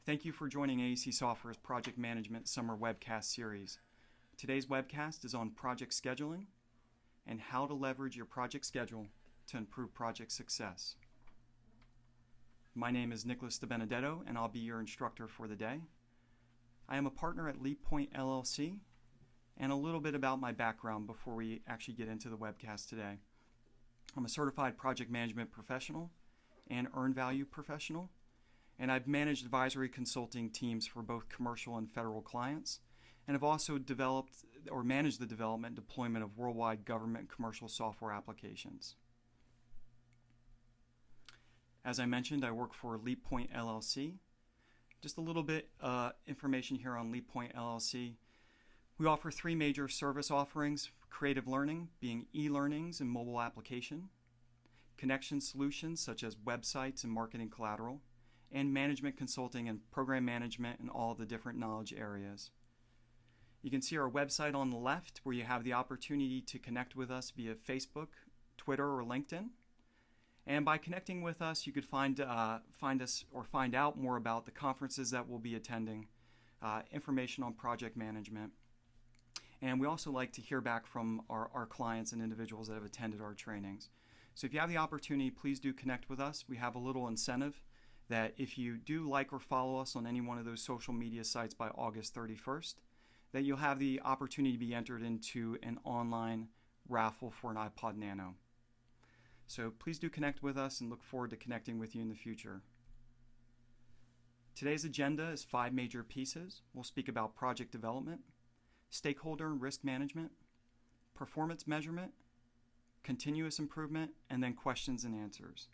Thank you for joining AEC Software's Project Management Summer Webcast series. Today's webcast is on project scheduling and how to leverage your project schedule to improve project success. My name is Nicholas DeBenedetto, and I'll be your instructor for the day. I am a partner at LeapPoint LLC, and a little bit about my background before we actually get into the webcast today. I'm a certified project management professional and earned value professional, and I've managed advisory consulting teams for both commercial and federal clients, and have also developed or managed the development and deployment of worldwide government commercial software applications. As I mentioned, I work for LeapPoint LLC. Just a little bit information here on LeapPoint LLC. We offer three major service offerings: creative learning, being e-learnings and mobile application; connection solutions such as websites and marketing collateral; and management consulting and program management in all the different knowledge areas. You can see our website on the left, where you have the opportunity to connect with us via Facebook, Twitter, or LinkedIn. And by connecting with us, you could find us or find out more about the conferences that we'll be attending, information on project management. And we also like to hear back from our clients and individuals that have attended our trainings. So if you have the opportunity, please do connect with us. We have a little incentive that if you do like or follow us on any one of those social media sites by August 31st, that you'll have the opportunity to be entered into an online raffle for an iPod Nano. So please do connect with us, and look forward to connecting with you in the future. Today's agenda is 5 major pieces. We'll speak about project development, stakeholder and risk management, performance measurement, continuous improvement, and then questions and answers.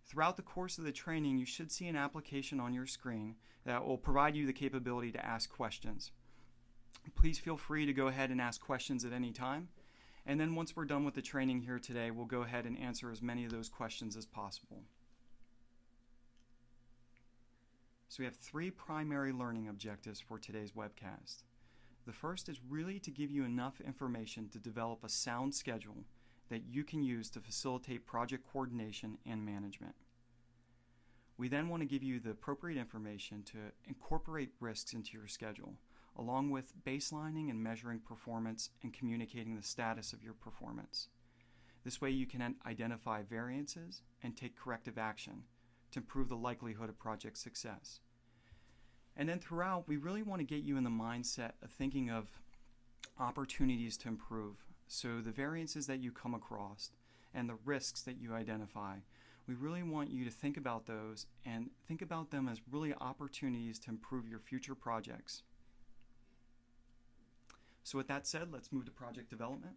Throughout the course of the training, you should see an application on your screen that will provide you the capability to ask questions. Please feel free to go ahead and ask questions at any time. And then once we're done with the training here today, we'll go ahead and answer as many of those questions as possible. So we have 3 primary learning objectives for today's webcast. The first is really to give you enough information to develop a sound schedule that you can use to facilitate project coordination and management. We then want to give you the appropriate information to incorporate risks into your schedule, along with baselining and measuring performance and communicating the status of your performance. This way you can identify variances and take corrective action to improve the likelihood of project success. And then throughout, we really want to get you in the mindset of thinking of opportunities to improve. So the variances that you come across and the risks that you identify, we really want you to think about those and think about them as really opportunities to improve your future projects. So with that said, let's move to project development.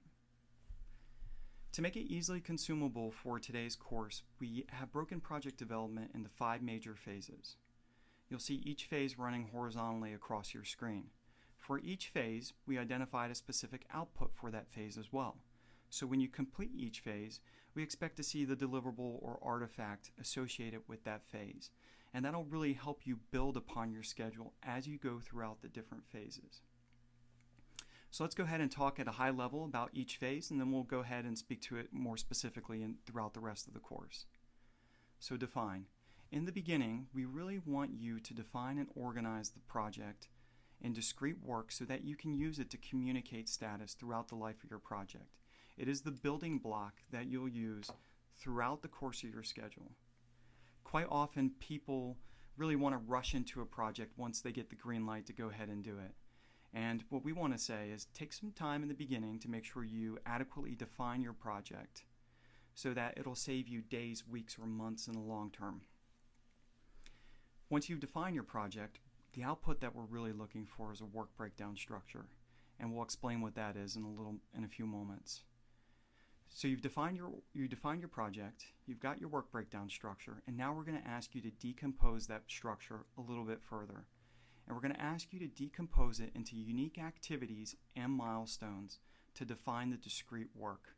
To make it easily consumable for today's course, we have broken project development into 5 major phases. You'll see each phase running horizontally across your screen. For each phase, we identified a specific output for that phase as well. So when you complete each phase, we expect to see the deliverable or artifact associated with that phase. And that'll really help you build upon your schedule as you go throughout the different phases. So let's go ahead and talk at a high level about each phase, and then we'll go ahead and speak to it more specifically throughout the rest of the course. So define. In the beginning, we really want you to define and organize the project in discrete work so that you can use it to communicate status throughout the life of your project. It is the building block that you'll use throughout the course of your schedule. Quite often, people really want to rush into a project once they get the green light to go ahead and do it. And what we want to say is take some time in the beginning to make sure you adequately define your project so that it'll save you days, weeks, or months in the long term. Once you've defined your project, the output that we're really looking for is a work breakdown structure, and we'll explain what that is in a few moments. So you've defined your project, you've got your work breakdown structure, and now we're going to ask you to decompose that structure a little bit further. And we're going to ask you to decompose it into unique activities and milestones to define the discrete work.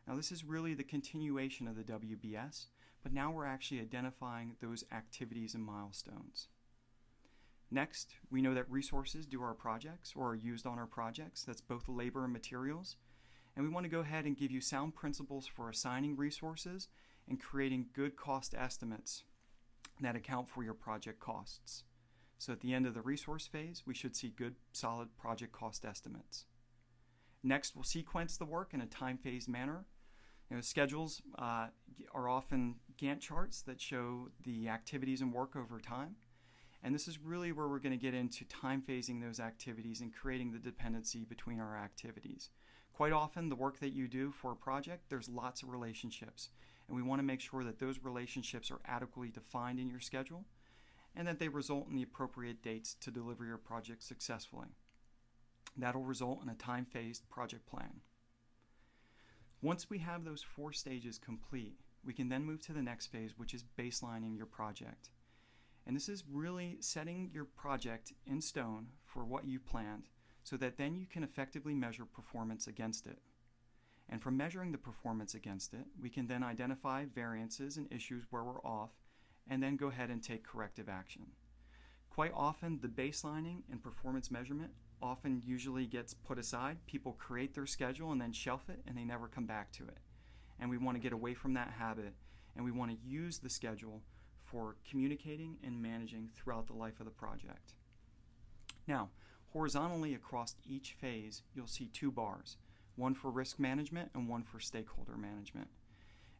Now this is really the continuation of the WBS, but now we're actually identifying those activities and milestones. Next, we know that resources do our projects or are used on our projects. That's both labor and materials. And we want to go ahead and give you sound principles for assigning resources and creating good cost estimates that account for your project costs. So at the end of the resource phase, we should see good, solid project cost estimates. Next, we'll sequence the work in a time-phased manner. Schedules are often Gantt charts that show the activities and work over time. And this is really where we're going to get into time phasing those activities and creating the dependency between our activities. Quite often, the work that you do for a project, there's lots of relationships. And we want to make sure that those relationships are adequately defined in your schedule and that they result in the appropriate dates to deliver your project successfully. That'll result in a time-phased project plan. Once we have those 4 stages complete, we can then move to the next phase, which is baselining your project. And this is really setting your project in stone for what you planned so that then you can effectively measure performance against it. And from measuring the performance against it, we can then identify variances and issues where we're off and then go ahead and take corrective action. Quite often, the baselining and performance measurement usually gets put aside. People create their schedule and then shelf it and they never come back to it. And we want to get away from that habit, and we want to use the schedule for communicating and managing throughout the life of the project. Now, horizontally across each phase, you'll see 2 bars, one for risk management and one for stakeholder management.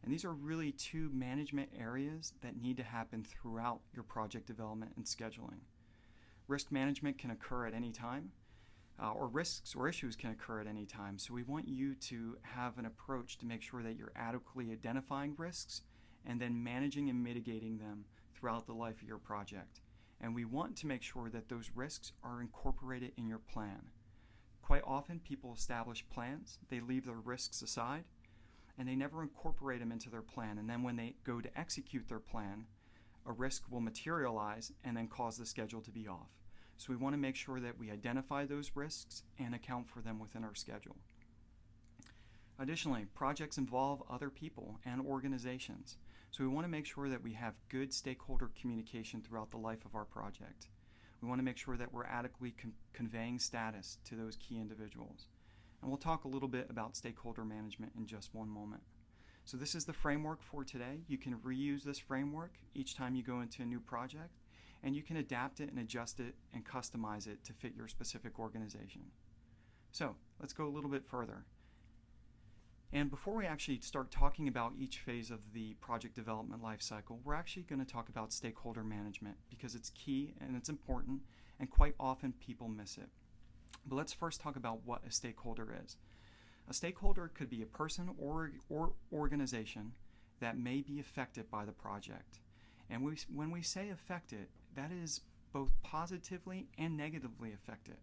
And these are really 2 management areas that need to happen throughout your project development and scheduling. Risk management can occur at any time, or risks or issues can occur at any time. So we want you to have an approach to make sure that you're adequately identifying risks and then managing and mitigating them throughout the life of your project. And we want to make sure that those risks are incorporated in your plan. Quite often people establish plans, they leave their risks aside, and they never incorporate them into their plan. And then when they go to execute their plan, a risk will materialize and then cause the schedule to be off. So we want to make sure that we identify those risks and account for them within our schedule. Additionally, projects involve other people and organizations. So we want to make sure that we have good stakeholder communication throughout the life of our project. We want to make sure that we're adequately conveying status to those key individuals. And we'll talk a little bit about stakeholder management in just one moment. So this is the framework for today. You can reuse this framework each time you go into a new project, and you can adapt it and adjust it and customize it to fit your specific organization. So let's go a little bit further. And before we actually start talking about each phase of the project development lifecycle, we're actually going to talk about stakeholder management because it's key and it's important, and quite often people miss it. But let's first talk about what a stakeholder is. A stakeholder could be a person or organization that may be affected by the project. And when we say affected, that is both positively and negatively affected.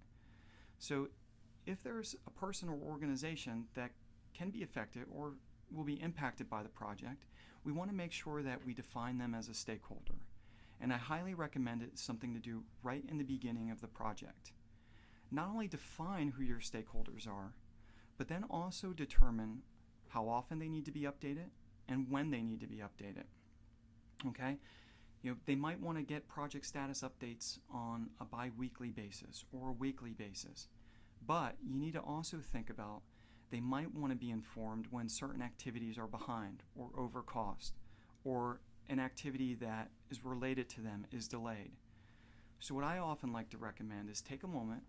So if there's a person or organization that can be affected or will be impacted by the project, we want to make sure that we define them as a stakeholder. And I highly recommend it's something to do right in the beginning of the project. Not only define who your stakeholders are, but then also determine how often they need to be updated and when they need to be updated. Okay? They might want to get project status updates on a bi-weekly basis or a weekly basis. But you need to also think about they might want to be informed when certain activities are behind or over cost, or an activity that is related to them is delayed. So what I often like to recommend is take a moment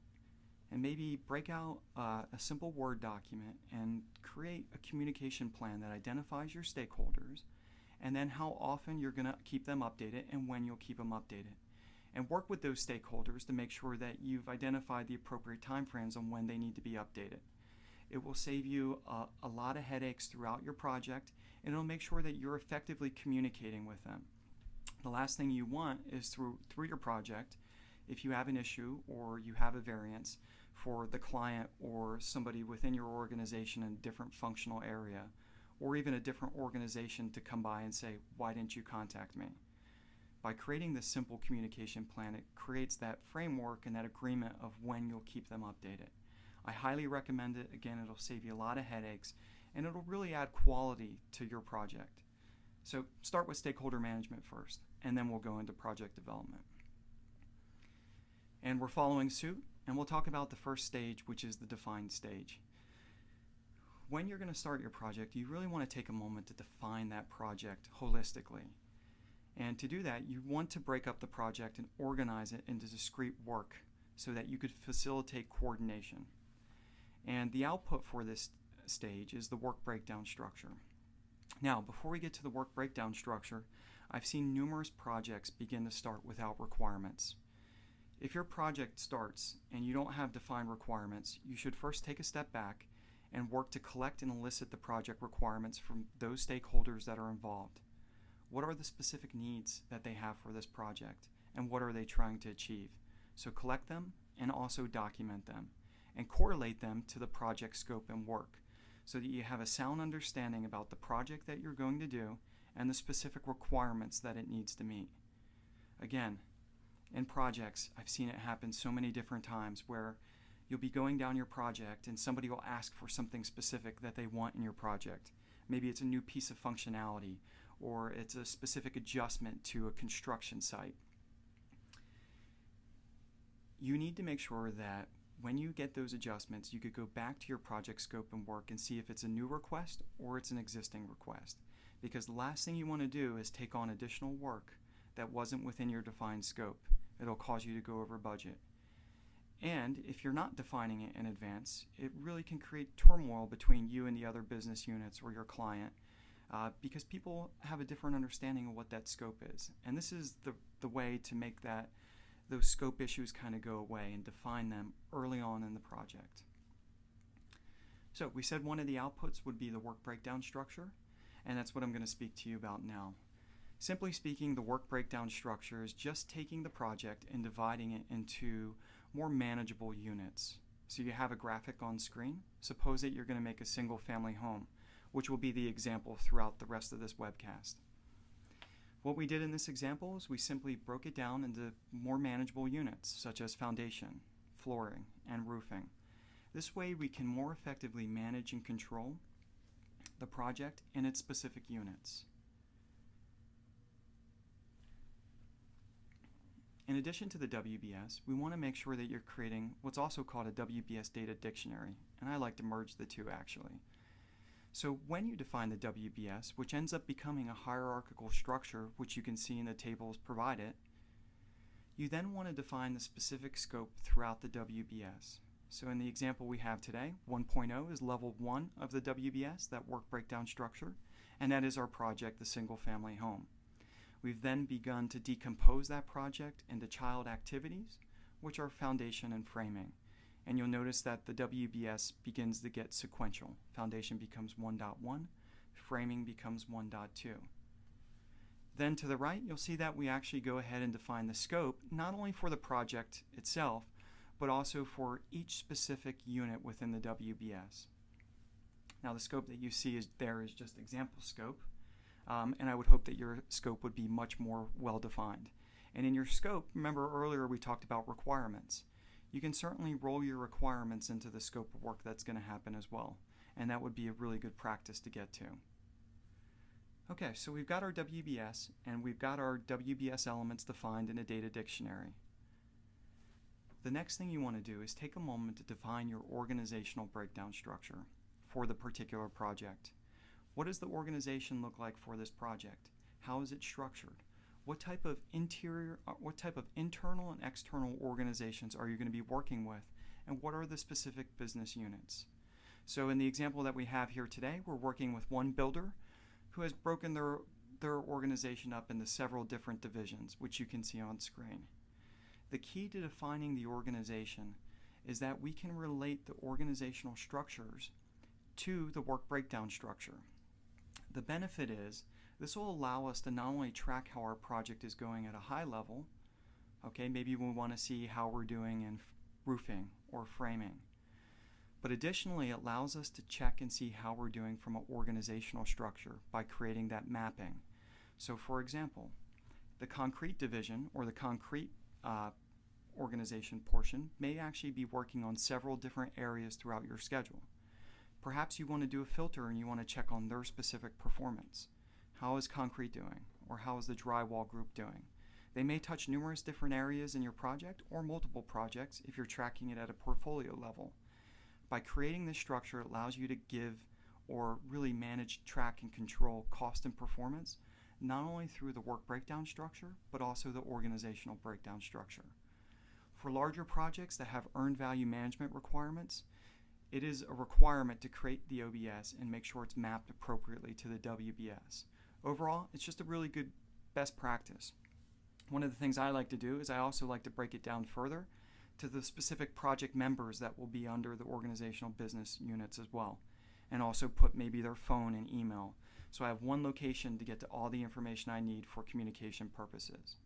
and maybe break out a simple Word document and create a communication plan that identifies your stakeholders and then how often you're going to keep them updated and when you'll keep them updated. And work with those stakeholders to make sure that you've identified the appropriate timeframes on when they need to be updated. It will save you a lot of headaches throughout your project, and it'll make sure that you're effectively communicating with them. The last thing you want is through your project, if you have an issue or you have a variance, for the client or somebody within your organization in a different functional area, or even a different organization to come by and say, why didn't you contact me? By creating this simple communication plan, it creates that framework and that agreement of when you'll keep them updated. I highly recommend it. Again, it'll save you a lot of headaches, and it'll really add quality to your project. So start with stakeholder management first, and then we'll go into project development. And we're following suit, and we'll talk about the first stage, which is the define stage. When you're going to start your project, you really want to take a moment to define that project holistically. And to do that, you want to break up the project and organize it into discrete work so that you could facilitate coordination. And the output for this stage is the work breakdown structure. Now, before we get to the work breakdown structure, I've seen numerous projects begin to start without requirements. If your project starts and you don't have defined requirements, you should first take a step back and work to collect and elicit the project requirements from those stakeholders that are involved. What are the specific needs that they have for this project, and what are they trying to achieve? So collect them and also document them, and correlate them to the project scope and work, so that you have a sound understanding about the project that you're going to do and the specific requirements that it needs to meet. Again, in projects, I've seen it happen so many different times where you'll be going down your project and somebody will ask for something specific that they want in your project. Maybe it's a new piece of functionality, or it's a specific adjustment to a construction site. You need to make sure that when you get those adjustments, you could go back to your project scope and work and see if it's a new request or it's an existing request. Because the last thing you want to do is take on additional work that wasn't within your defined scope. It'll cause you to go over budget. And if you're not defining it in advance, it really can create turmoil between you and the other business units or your client, because people have a different understanding of what that scope is. And this is the way to make those scope issues kind of go away and define them early on in the project. So we said one of the outputs would be the work breakdown structure, and that's what I'm going to speak to you about now. Simply speaking, the work breakdown structure is just taking the project and dividing it into more manageable units. So you have a graphic on screen. Suppose that you're going to make a single family home, which will be the example throughout the rest of this webcast. What we did in this example is we simply broke it down into more manageable units, such as foundation, flooring, and roofing. This way we can more effectively manage and control the project in its specific units. In addition to the WBS, we want to make sure that you're creating what's also called a WBS data dictionary, and I like to merge the two actually. So when you define the WBS, which ends up becoming a hierarchical structure, which you can see in the tables provided, you then want to define the specific scope throughout the WBS. So in the example we have today, 1.0 is level 1 of the WBS, that work breakdown structure, and that is our project, the single family home. We've then begun to decompose that project into child activities, which are foundation and framing. And you'll notice that the WBS begins to get sequential. Foundation becomes 1.1, framing becomes 1.2. Then to the right, you'll see that we actually go ahead and define the scope, not only for the project itself, but also for each specific unit within the WBS. Now the scope that you see is just example scope. And I would hope that your scope would be much more well defined. And in your scope, remember earlier we talked about requirements. You can certainly roll your requirements into the scope of work that's going to happen as well. And that would be a really good practice to get to. Okay, so we've got our WBS and we've got our WBS elements defined in a data dictionary. The next thing you want to do is take a moment to define your organizational breakdown structure for the particular project. What does the organization look like for this project? How is it structured? What type of internal and external organizations are you going to be working with? And what are the specific business units? So in the example that we have here today, we're working with one builder who has broken their organization up into several different divisions, which you can see on screen. The key to defining the organization is that we can relate the organizational structures to the work breakdown structure. The benefit is this will allow us to not only track how our project is going at a high level, okay, maybe we want to see how we're doing in roofing or framing, but additionally it allows us to check and see how we're doing from an organizational structure by creating that mapping. So for example, the concrete division or the concrete organization portion may actually be working on several different areas throughout your schedule. Perhaps you want to do a filter and you want to check on their specific performance. How is concrete doing? Or how is the drywall group doing? They may touch numerous different areas in your project or multiple projects if you're tracking it at a portfolio level. By creating this structure, it allows you to give or really manage, track, and control cost and performance, not only through the work breakdown structure, but also the organizational breakdown structure. For larger projects that have earned value management requirements, it is a requirement to create the OBS and make sure it's mapped appropriately to the WBS. Overall, it's just a really good best practice. One of the things I like to do is I also like to break it down further to the specific project members that will be under the organizational business units as well, and also put maybe their phone and email. So I have one location to get to all the information I need for communication purposes.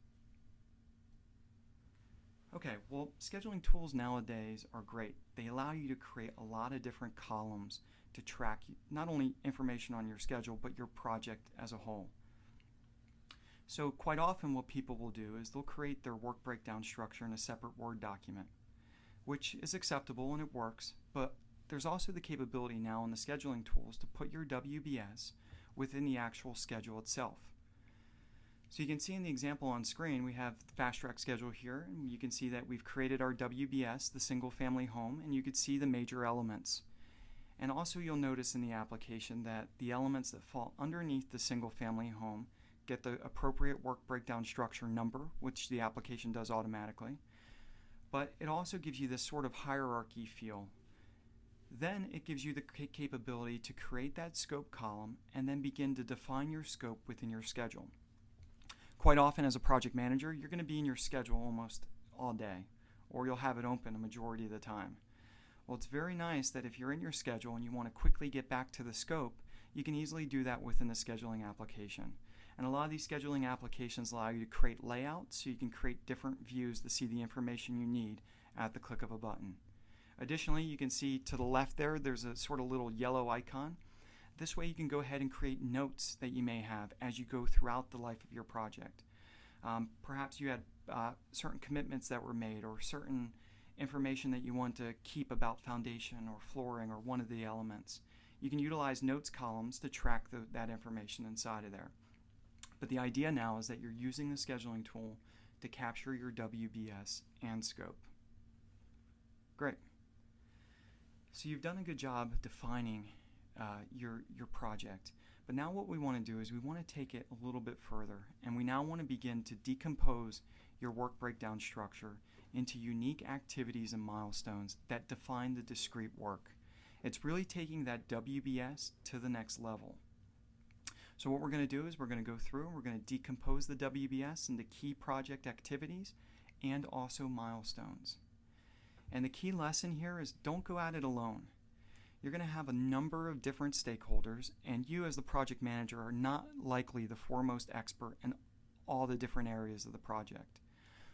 Okay, well, scheduling tools nowadays are great. They allow you to create a lot of different columns to track not only information on your schedule, but your project as a whole. So quite often what people will do is they'll create their work breakdown structure in a separate Word document, which is acceptable and it works, but there's also the capability now in the scheduling tools to put your WBS within the actual schedule itself. So you can see in the example on screen, we have the FastTrack schedule here, and you can see that we've created our WBS, the single family home, and you can see the major elements. And also you'll notice in the application that the elements that fall underneath the single family home get the appropriate work breakdown structure number, which the application does automatically. But it also gives you this sort of hierarchy feel. Then it gives you the capability to create that scope column and then begin to define your scope within your schedule. Quite often as a project manager, you're going to be in your schedule almost all day, or you'll have it open a majority of the time. Well, it's very nice that if you're in your schedule and you want to quickly get back to the scope, you can easily do that within the scheduling application. And a lot of these scheduling applications allow you to create layouts so you can create different views to see the information you need at the click of a button. Additionally, you can see to the left there's a sort of little yellow icon. This way you can go ahead and create notes that you may have as you go throughout the life of your project. Perhaps you had certain commitments that were made or certain information that you want to keep about foundation or flooring or one of the elements. You can utilize notes columns to track that information inside of there. But the idea now is that you're using the scheduling tool to capture your WBS and scope. Great. So you've done a good job defining your project. But now what we want to do is we want to take it a little bit further, and we now want to begin to decompose your work breakdown structure into unique activities and milestones that define the discrete work. It's really taking that WBS to the next level. So what we're going to do is we're going to go through and we're going to decompose the WBS into key project activities and also milestones. And the key lesson here is don't go at it alone. You're going to have a number of different stakeholders, and you as the project manager are not likely the foremost expert in all the different areas of the project.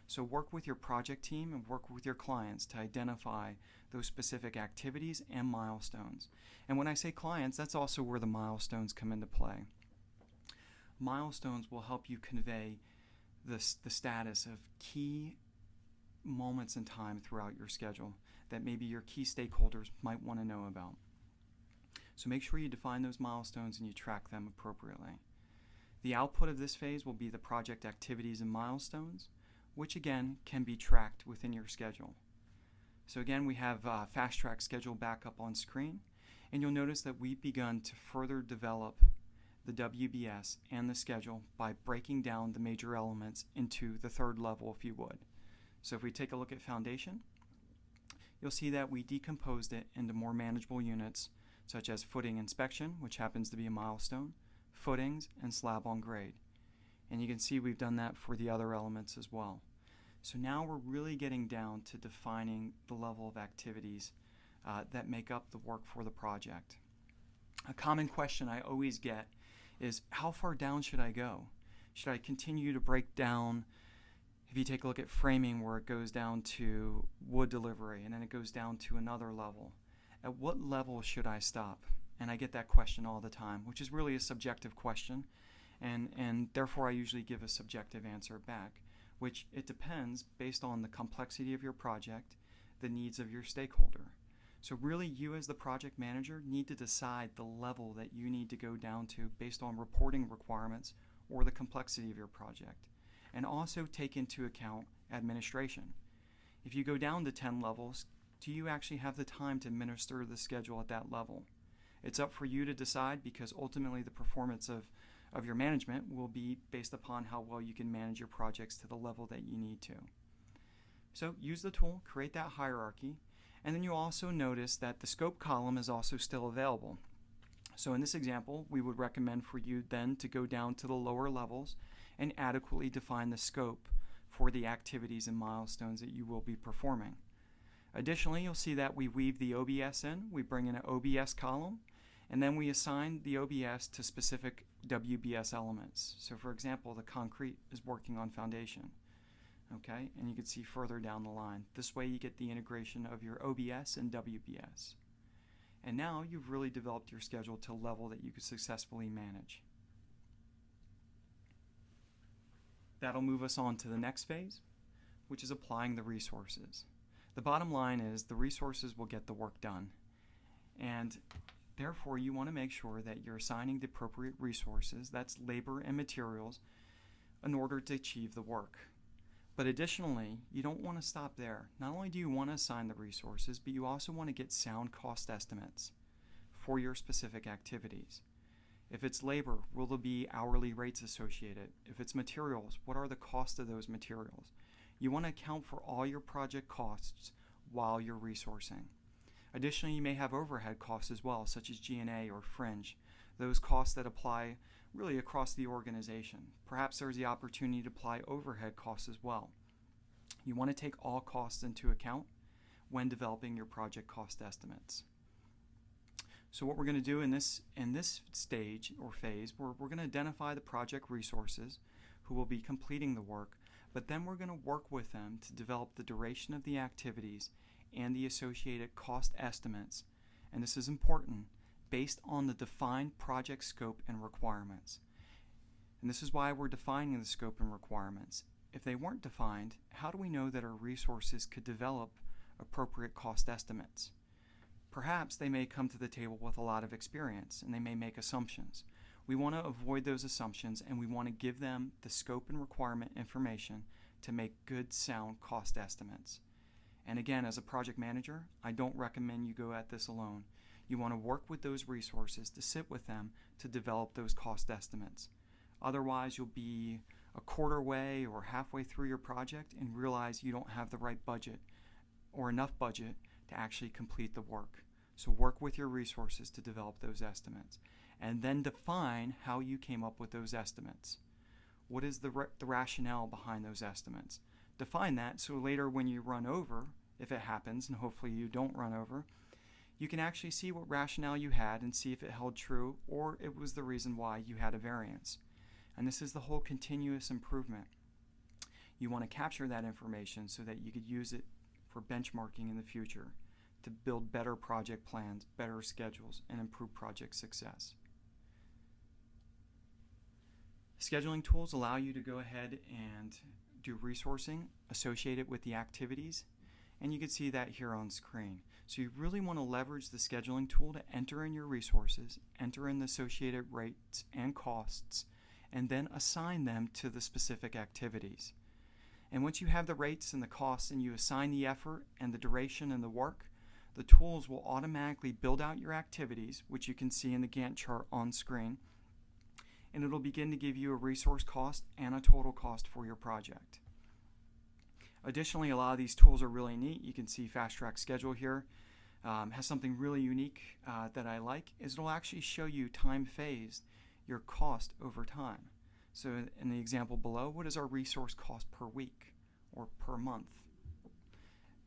So work with your project team and work with your clients to identify those specific activities and milestones. And when I say clients, that's also where the milestones come into play. Milestones will help you convey the status of key moments in time throughout your schedule that maybe your key stakeholders might want to know about. So make sure you define those milestones and you track them appropriately. The output of this phase will be the project activities and milestones, which again can be tracked within your schedule. So again, we have FastTrack schedule back up on screen, and you'll notice that we've begun to further develop the WBS and the schedule by breaking down the major elements into the third level, if you would. So if we take a look at foundation, you'll see that we decomposed it into more manageable units such as footing inspection, which happens to be a milestone, footings, and slab on grade. And you can see we've done that for the other elements as well. So now we're really getting down to defining the level of activities that make up the work for the project. A common question I always get is, how far down should I go? Should I continue to break down? If you take a look at framing, where it goes down to wood delivery and then it goes down to another level, at what level should I stop? And I get that question all the time, which is really a subjective question, and therefore I usually give a subjective answer back, which it depends based on the complexity of your project, the needs of your stakeholder. So really, you as the project manager need to decide the level that you need to go down to based on reporting requirements or the complexity of your project. And also take into account administration. If you go down to 10 levels, do you actually have the time to administer the schedule at that level? It's up for you to decide, because ultimately the performance of of your management will be based upon how well you can manage your projects to the level that you need to. So use the tool, create that hierarchy, and then you also notice that the scope column is also still available. So in this example, we would recommend for you then to go down to the lower levels and adequately define the scope for the activities and milestones that you will be performing. Additionally, you'll see that we weave the OBS in, we bring in an OBS column, and then we assign the OBS to specific WBS elements. So for example, the concrete is working on foundation. Okay, and you can see further down the line. This way you get the integration of your OBS and WBS. And now you've really developed your schedule to a level that you can successfully manage. That'll move us on to the next phase, which is applying the resources. The bottom line is the resources will get the work done. And therefore, you want to make sure that you're assigning the appropriate resources, that's labor and materials, in order to achieve the work. But additionally, you don't want to stop there. Not only do you want to assign the resources, but you also want to get sound cost estimates for your specific activities. If it's labor, will there be hourly rates associated? If it's materials, what are the costs of those materials? You want to account for all your project costs while you're resourcing. Additionally, you may have overhead costs as well, such as G&A or fringe, those costs that apply really across the organization. Perhaps there's the opportunity to apply overhead costs as well. You want to take all costs into account when developing your project cost estimates. So what we're going to do in this stage or phase, we're going to identify the project resources who will be completing the work, but then we're going to work with them to develop the duration of the activities and the associated cost estimates. And this is important, based on the defined project scope and requirements. And this is why we're defining the scope and requirements. If they weren't defined, how do we know that our resources could develop appropriate cost estimates? Perhaps they may come to the table with a lot of experience and they may make assumptions. We want to avoid those assumptions and we want to give them the scope and requirement information to make good, sound cost estimates. And again, as a project manager, I don't recommend you go at this alone. You want to work with those resources to sit with them to develop those cost estimates. Otherwise, you'll be a quarter way or halfway through your project and realize you don't have the right budget or enough budget to actually complete the work. So work with your resources to develop those estimates and then define how you came up with those estimates. What is the rationale behind those estimates? Define that so later when you run over, if it happens, and hopefully you don't run over, you can actually see what rationale you had and see if it held true or it was the reason why you had a variance. And this is the whole continuous improvement. You want to capture that information so that you could use it for benchmarking in the future to build better project plans, better schedules, and improve project success. Scheduling tools allow you to go ahead and do resourcing associated with the activities, and you can see that here on screen. So you really want to leverage the scheduling tool to enter in your resources, enter in the associated rates and costs, and then assign them to the specific activities. And once you have the rates and the costs and you assign the effort and the duration and the work, the tools will automatically build out your activities, which you can see in the Gantt chart on screen, and it'll begin to give you a resource cost and a total cost for your project. Additionally, a lot of these tools are really neat. You can see FastTrack Schedule here. Has something really unique that I like, is it'll actually show you time phased your cost over time. So in the example below, what is our resource cost per week or per month?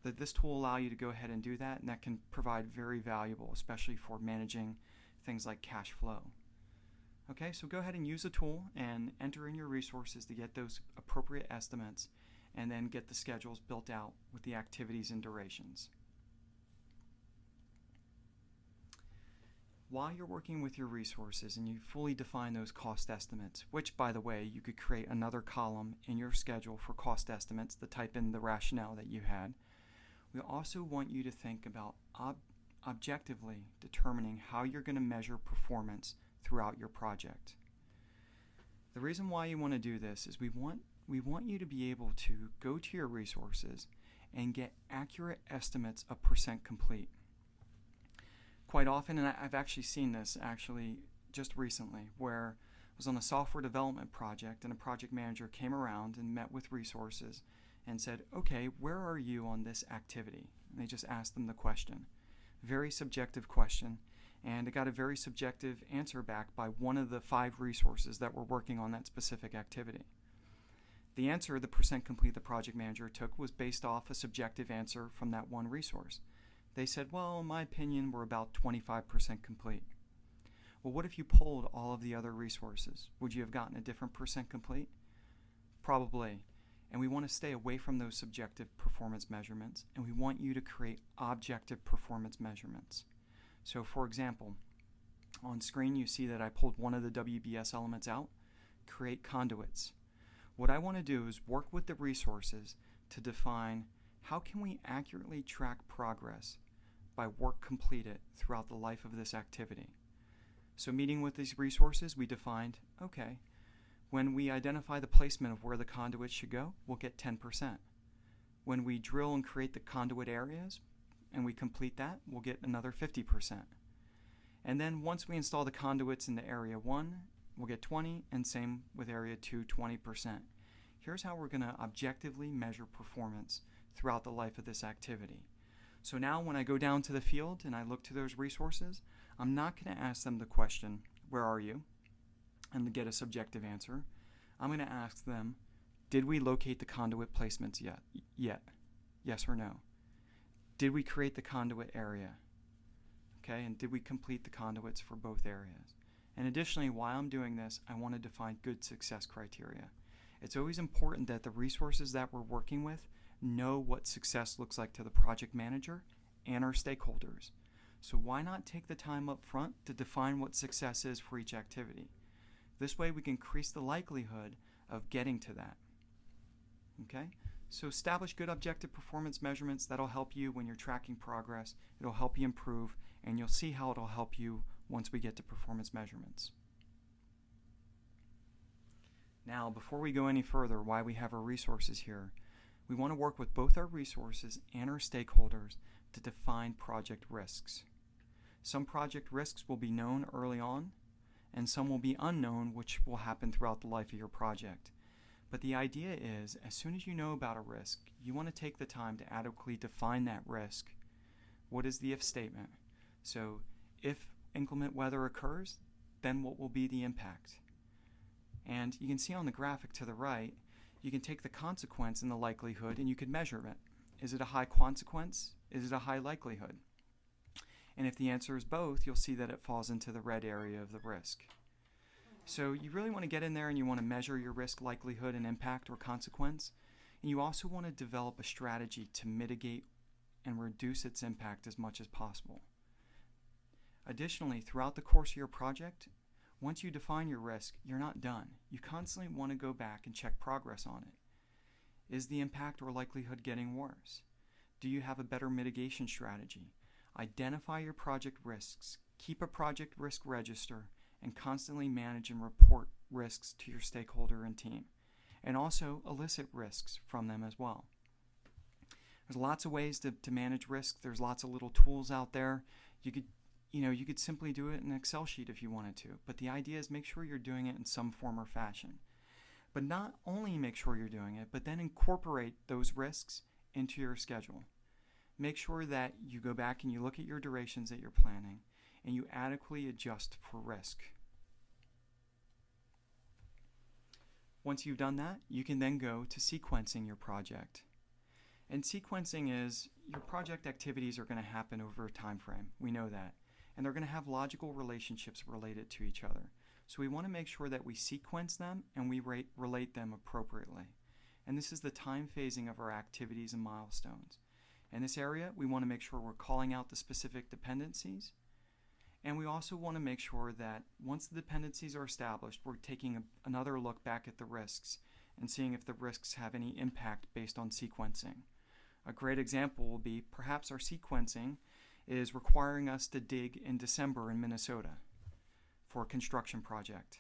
This tool will allow you to go ahead and do that, and that can provide very valuable, especially for managing things like cash flow. Okay, so go ahead and use the tool and enter in your resources to get those appropriate estimates and then get the schedules built out with the activities and durations. While you're working with your resources and you fully define those cost estimates, which by the way, you could create another column in your schedule for cost estimates to type in the rationale that you had, we also want you to think about objectively determining how you're going to measure performance throughout your project. The reason why you want to do this is we want you to be able to go to your resources and get accurate estimates of percent complete. Quite often, and I've actually seen this just recently, where was on a software development project, and a project manager came around and met with resources and said, okay, where are you on this activity? And they just asked them the question. Very subjective question, and it got a very subjective answer back by one of the 5 resources that were working on that specific activity. The answer, the percent complete the project manager took, was based off a subjective answer from that one resource. They said, well, in my opinion, we're about 25% complete. Well, what if you pulled all of the other resources? Would you have gotten a different percent complete? Probably. And we want to stay away from those subjective performance measurements, and we want you to create objective performance measurements. So for example, on screen you see that I pulled one of the WBS elements out, create conduits. What I want to do is work with the resources to define how can we accurately track progress by work completed throughout the life of this activity. So meeting with these resources, we defined, okay, when we identify the placement of where the conduit should go, we'll get 10%. When we drill and create the conduit areas and we complete that, we'll get another 50%. And then once we install the conduits into area 1, we'll get 20, and same with area 2, 20%. Here's how we're going to objectively measure performance throughout the life of this activity. So now when I go down to the field and I look to those resources, I'm not going to ask them the question, where are you? And get a subjective answer. I'm going to ask them, did we locate the conduit placements yet? Yes or no? Did we create the conduit area? Okay, and did we complete the conduits for both areas? And additionally, while I'm doing this, I want to define good success criteria. It's always important that the resources that we're working with know what success looks like to the project manager and our stakeholders. So why not take the time up front to define what success is for each activity? This way we can increase the likelihood of getting to that. Okay? So establish good objective performance measurements. That'll help you when you're tracking progress. It'll help you improve, and you'll see how it'll help you once we get to performance measurements. Now, before we go any further, why we have our resources here, we want to work with both our resources and our stakeholders to define project risks. Some project risks will be known early on, and some will be unknown, which will happen throughout the life of your project. But the idea is, as soon as you know about a risk, you want to take the time to adequately define that risk. What is the if statement? So, if inclement weather occurs, then what will be the impact? And you can see on the graphic to the right, you can take the consequence and the likelihood and you can measure it. Is it a high consequence? Is it a high likelihood? And if the answer is both, you'll see that it falls into the red area of the risk. So you really want to get in there and you want to measure your risk, likelihood, and impact or consequence. And you also want to develop a strategy to mitigate and reduce its impact as much as possible. Additionally, throughout the course of your project, once you define your risk, you're not done. You constantly want to go back and check progress on it. Is the impact or likelihood getting worse? Do you have a better mitigation strategy? Identify your project risks, keep a project risk register, and constantly manage and report risks to your stakeholder and team. And also elicit risks from them as well. There's lots of ways to manage risk. There's lots of little tools out there. You could simply do it in an Excel sheet if you wanted to. But the idea is make sure you're doing it in some form or fashion. But not only make sure you're doing it, but then incorporate those risks into your schedule. Make sure that you go back and you look at your durations that you're planning and you adequately adjust for risk. Once you've done that, you can then go to sequencing your project. And sequencing is your project activities are going to happen over a time frame. We know that. And they're going to have logical relationships related to each other. So we want to make sure that we sequence them and we relate them appropriately. And this is the time phasing of our activities and milestones. In this area, we want to make sure we're calling out the specific dependencies. And we also want to make sure that once the dependencies are established, we're taking another look back at the risks and seeing if the risks have any impact based on sequencing. A great example will be perhaps our sequencing is requiring us to dig in December in Minnesota for a construction project.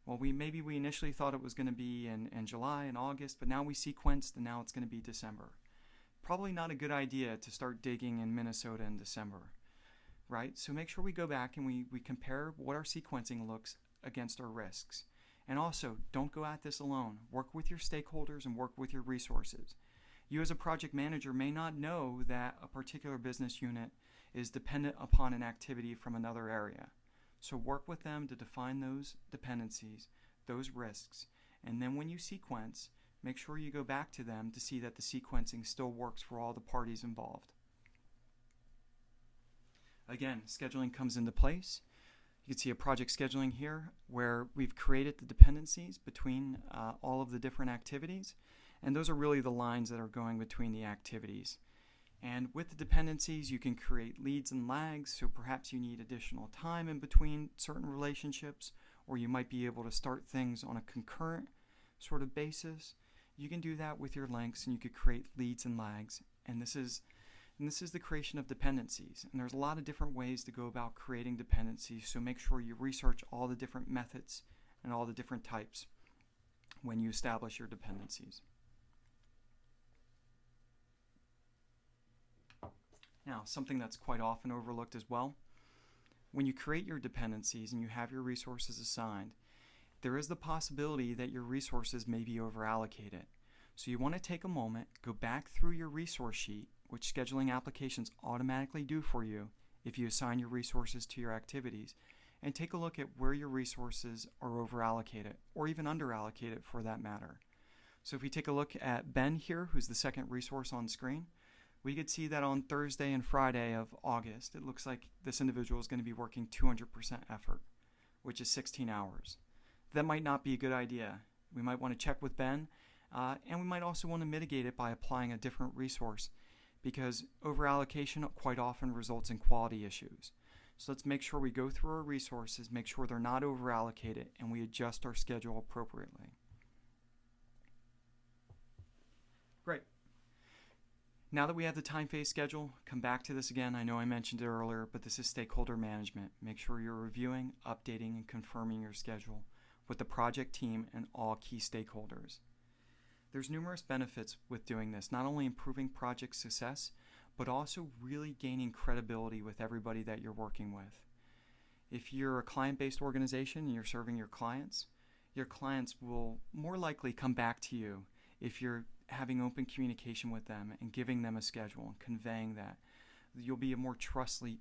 Well, maybe we initially thought it was going to be in July and August, but now we sequenced and now it's going to be December. Probably not a good idea to start digging in Minnesota in December, right? So make sure we go back and we compare what our sequencing looks against our risks. And also, don't go at this alone. Work with your stakeholders and work with your resources. You as a project manager may not know that a particular business unit is dependent upon an activity from another area. So work with them to define those dependencies, those risks, and then when you sequence, make sure you go back to them to see that the sequencing still works for all the parties involved. Again, scheduling comes into place. You can see a project scheduling here where we've created the dependencies between all of the different activities, and those are really the lines that are going between the activities. And with the dependencies, you can create leads and lags, so perhaps you need additional time in between certain relationships, or you might be able to start things on a concurrent sort of basis. You can do that with your links, and you could create leads and lags. And this is the creation of dependencies. And there's a lot of different ways to go about creating dependencies, so make sure you research all the different methods and all the different types when you establish your dependencies. Now, something that's quite often overlooked as well, when you create your dependencies and you have your resources assigned, there is the possibility that your resources may be overallocated. So you want to take a moment, go back through your resource sheet, which scheduling applications automatically do for you if you assign your resources to your activities, and take a look at where your resources are overallocated, or even underallocated for that matter. So if we take a look at Ben here, who's the second resource on screen, we could see that on Thursday and Friday of August, it looks like this individual is going to be working 200% effort, which is 16 hours. That might not be a good idea. We might want to check with Ben, and we might also want to mitigate it by applying a different resource, because overallocation quite often results in quality issues. So let's make sure we go through our resources, make sure they're not overallocated, and we adjust our schedule appropriately. Great. Now that we have the time phase schedule, come back to this again. I know I mentioned it earlier, but this is stakeholder management. Make sure you're reviewing, updating, and confirming your schedule with the project team and all key stakeholders. There's numerous benefits with doing this, not only improving project success, but also really gaining credibility with everybody that you're working with. If you're a client-based organization and you're serving your clients will more likely come back to you if you're having open communication with them and giving them a schedule and conveying that. You'll be a more trusted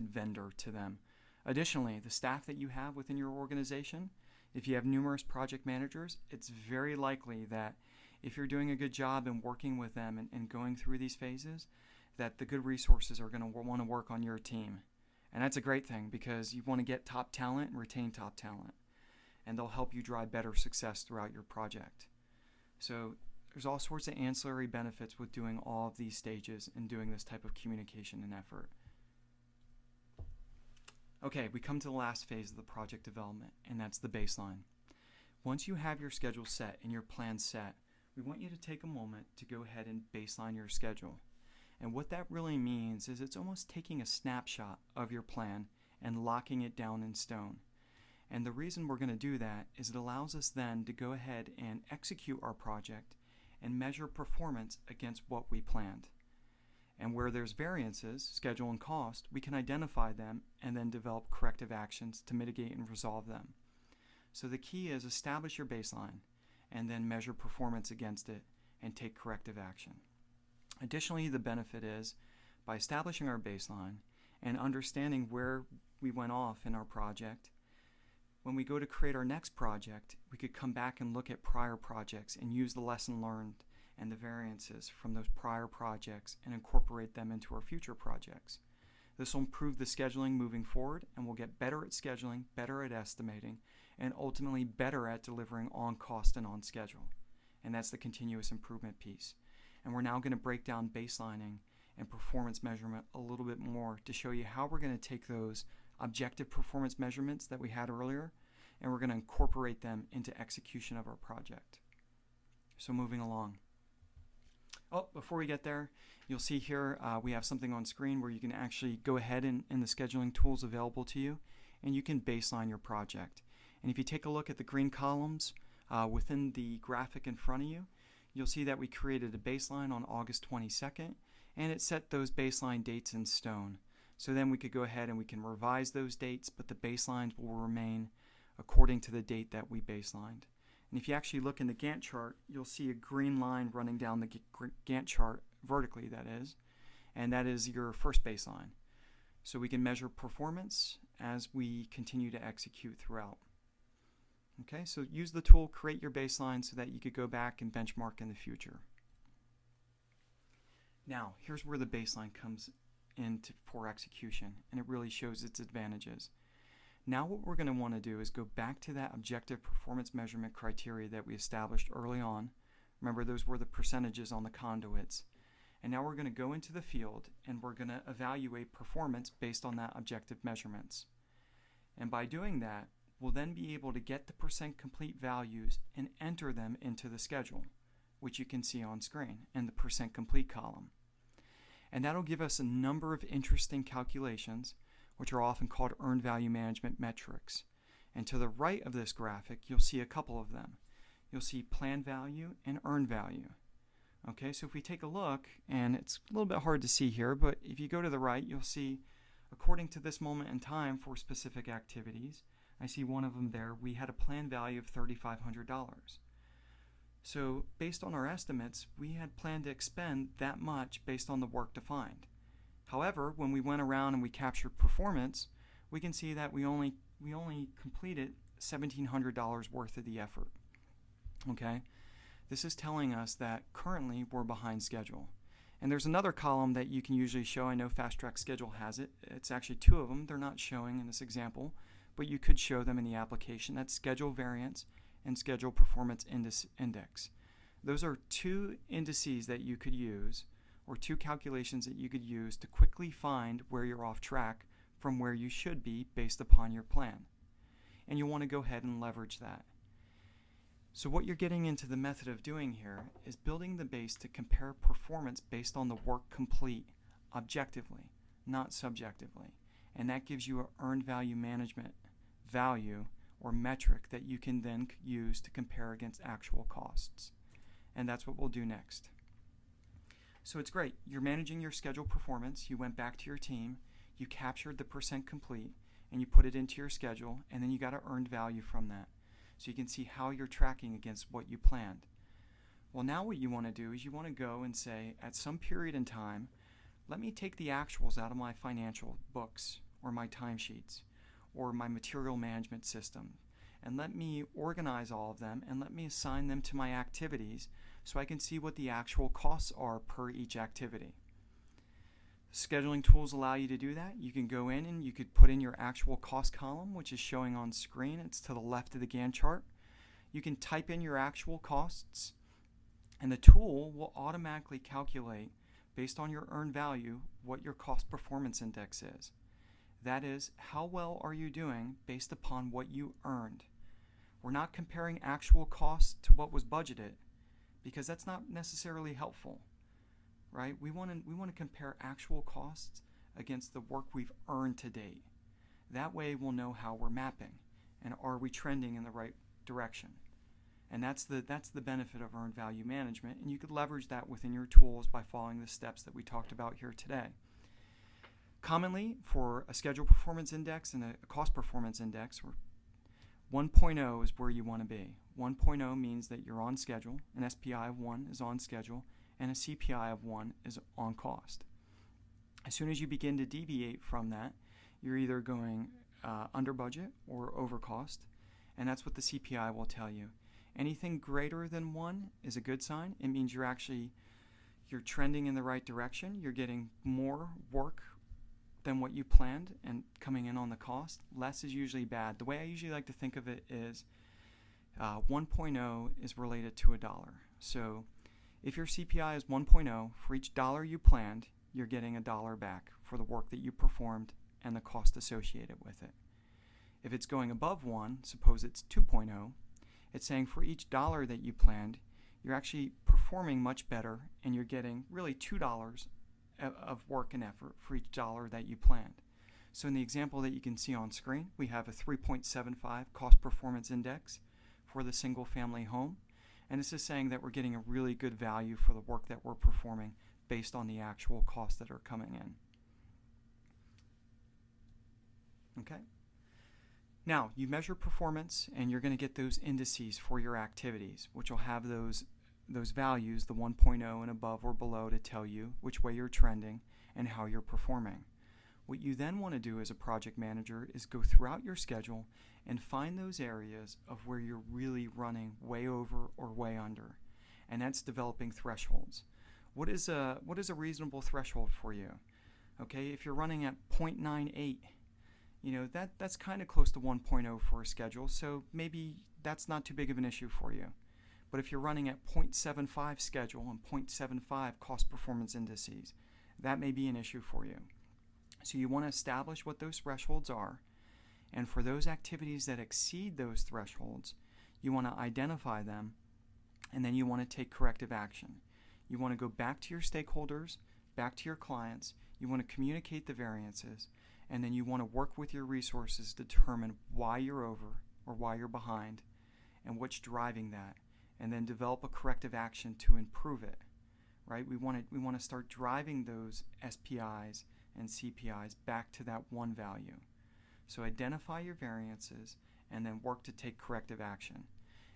vendor to them. Additionally, the staff that you have within your organization, if you have numerous project managers, it's very likely that if you're doing a good job and working with them and going through these phases, that the good resources are going to want to work on your team. And that's a great thing, because you want to get top talent and retain top talent, and they'll help you drive better success throughout your project. So there's all sorts of ancillary benefits with doing all of these stages and doing this type of communication and effort. Okay, we come to the last phase of the project development, and that's the baseline. Once you have your schedule set and your plan set, we want you to take a moment to go ahead and baseline your schedule. And what that really means is it's almost taking a snapshot of your plan and locking it down in stone. And the reason we're going to do that is it allows us then to go ahead and execute our project and measure performance against what we planned. And where there's variances, schedule and cost, we can identify them and then develop corrective actions to mitigate and resolve them. So the key is establish your baseline and then measure performance against it and take corrective action. Additionally, the benefit is by establishing our baseline and understanding where we went off in our project, when we go to create our next project, we could come back and look at prior projects and use the lesson learned and the variances from those prior projects and incorporate them into our future projects. This will improve the scheduling moving forward, and we'll get better at scheduling, better at estimating, and ultimately better at delivering on cost and on schedule. And that's the continuous improvement piece. And we're now going to break down baselining and performance measurement a little bit more to show you how we're going to take those objective performance measurements that we had earlier, and we're going to incorporate them into execution of our project. So moving along. Oh, before we get there, you'll see here we have something on screen where you can actually go ahead and in the scheduling tools available to you, and you can baseline your project. And if you take a look at the green columns within the graphic in front of you, you'll see that we created a baseline on August 22nd, and it set those baseline dates in stone. So then we could go ahead and we can revise those dates, but the baselines will remain according to the date that we baselined. And if you actually look in the Gantt chart, you'll see a green line running down the Gantt chart, vertically that is, and that is your first baseline. So we can measure performance as we continue to execute throughout. Okay, so use the tool, create your baseline so that you could go back and benchmark in the future. Now, here's where the baseline comes in for execution, and it really shows its advantages. Now what we're going to want to do is go back to that objective performance measurement criteria that we established early on. Remember, those were the percentages on the conduits. And now we're going to go into the field and we're going to evaluate performance based on that objective measurements. And by doing that, we'll then be able to get the percent complete values and enter them into the schedule, which you can see on screen in the percent complete column. And that'll give us a number of interesting calculations, which are often called earned value management metrics. And to the right of this graphic, you'll see a couple of them. You'll see planned value and earned value. Okay, so if we take a look, and it's a little bit hard to see here, but if you go to the right, you'll see, according to this moment in time for specific activities, I see one of them there, we had a planned value of $3,500. So based on our estimates, we had planned to expend that much based on the work defined. However, when we went around and we captured performance, we can see that we only completed $1,700 worth of the effort. Okay, this is telling us that currently we're behind schedule. And there's another column that you can usually show. I know FastTrack schedule has it. It's actually two of them. They're not showing in this example, but you could show them in the application. That's schedule variance and schedule performance index. Those are two indices that you could use, or two calculations that you could use to quickly find where you're off track from where you should be based upon your plan. And you want to go ahead and leverage that. So what you're getting into the method of doing here is building the base to compare performance based on the work complete objectively, not subjectively. And that gives you an earned value management value or metric that you can then use to compare against actual costs. And that's what we'll do next. So it's great. You're managing your schedule performance. You went back to your team, you captured the percent complete, and you put it into your schedule, and then you got an earned value from that. So you can see how you're tracking against what you planned. Well, now what you want to do is you want to go and say, at some period in time, let me take the actuals out of my financial books or my timesheets or my material management system, and let me organize all of them and let me assign them to my activities so I can see what the actual costs are per each activity. Scheduling tools allow you to do that. You can go in and you could put in your actual cost column, which is showing on screen. It's to the left of the Gantt chart. You can type in your actual costs, and the tool will automatically calculate, based on your earned value, what your cost performance index is. That is, how well are you doing based upon what you earned. We're not comparing actual costs to what was budgeted, because that's not necessarily helpful. Right? We want to compare actual costs against the work we've earned to date. That way we'll know how we're mapping and are we trending in the right direction. And that's the benefit of earned value management, and you could leverage that within your tools by following the steps that we talked about here today. Commonly, for a schedule performance index and a cost performance index, 1.0 is where you want to be. 1.0 means that you're on schedule, an SPI of 1 is on schedule, and a CPI of 1 is on cost. As soon as you begin to deviate from that, you're either going under budget or over cost, and that's what the CPI will tell you. Anything greater than 1 is a good sign. It means you're trending in the right direction. You're getting more work than what you planned and coming in on the cost. Less is usually bad. The way I usually like to think of it is 1.0 is related to $1. So if your CPI is 1.0, for each dollar you planned, you're getting $1 back for the work that you performed and the cost associated with it. If it's going above 1, suppose it's 2.0, it's saying for each dollar that you planned, you're actually performing much better and you're getting really $2 of work and effort for each dollar that you planned. So in the example that you can see on screen, we have a 3.75 cost performance index for the single family home. And this is saying that we're getting a really good value for the work that we're performing based on the actual costs that are coming in. Okay? Now, you measure performance, and you're going to get those indices for your activities, which will have those values, the 1.0 and above or below, to tell you which way you're trending and how you're performing. What you then want to do as a project manager is go throughout your schedule and find those areas of where you're really running way over or way under. And that's developing thresholds. What is a reasonable threshold for you? Okay, if you're running at 0.98, that's kind of close to 1.0 for a schedule, so maybe that's not too big of an issue for you. But if you're running at 0.75 schedule and 0.75 cost performance indices, that may be an issue for you. So you want to establish what those thresholds are, and for those activities that exceed those thresholds, you want to identify them, and then you want to take corrective action. You want to go back to your stakeholders, back to your clients, you want to communicate the variances, and then you want to work with your resources to determine why you're over or why you're behind and what's driving that, and then develop a corrective action to improve it. Right? We want to start driving those SPIs and CPIs back to that one value. So identify your variances and then work to take corrective action.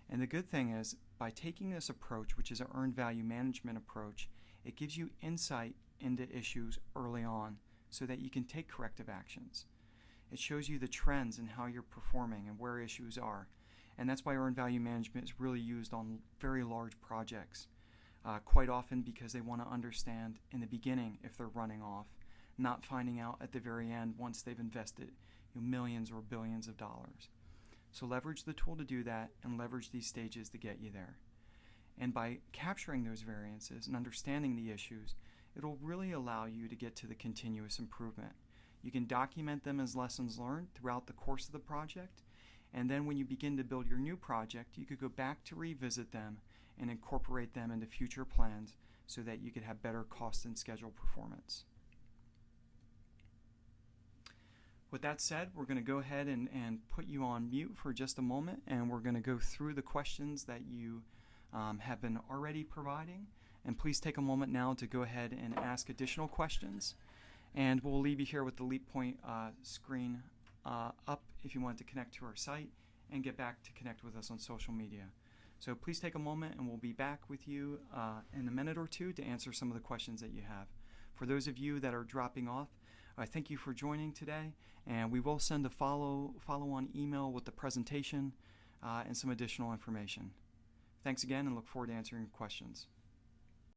And the good thing is, by taking this approach, which is an earned value management approach, it gives you insight into issues early on so that you can take corrective actions. It shows you the trends and how you're performing and where issues are. And that's why earned value management is really used on very large projects, quite often because they want to understand in the beginning if they're running off, not finding out at the very end once they've invested millions or billions of dollars. So leverage the tool to do that and leverage these stages to get you there. And by capturing those variances and understanding the issues, it'll really allow you to get to the continuous improvement. You can document them as lessons learned throughout the course of the project, and then when you begin to build your new project, you could go back to revisit them and incorporate them into future plans so that you could have better cost and schedule performance. With that said, we're going to go ahead and put you on mute for just a moment, and we're going to go through the questions that you have been already providing. And please take a moment now to go ahead and ask additional questions. And we'll leave you here with the LeapPoint screen up if you want to connect to our site and get back to connect with us on social media. So please take a moment, and we'll be back with you in a minute or two to answer some of the questions that you have. For those of you that are dropping off, I thank you for joining today, and we will send a follow-on email with the presentation and some additional information. Thanks again, and look forward to answering your questions.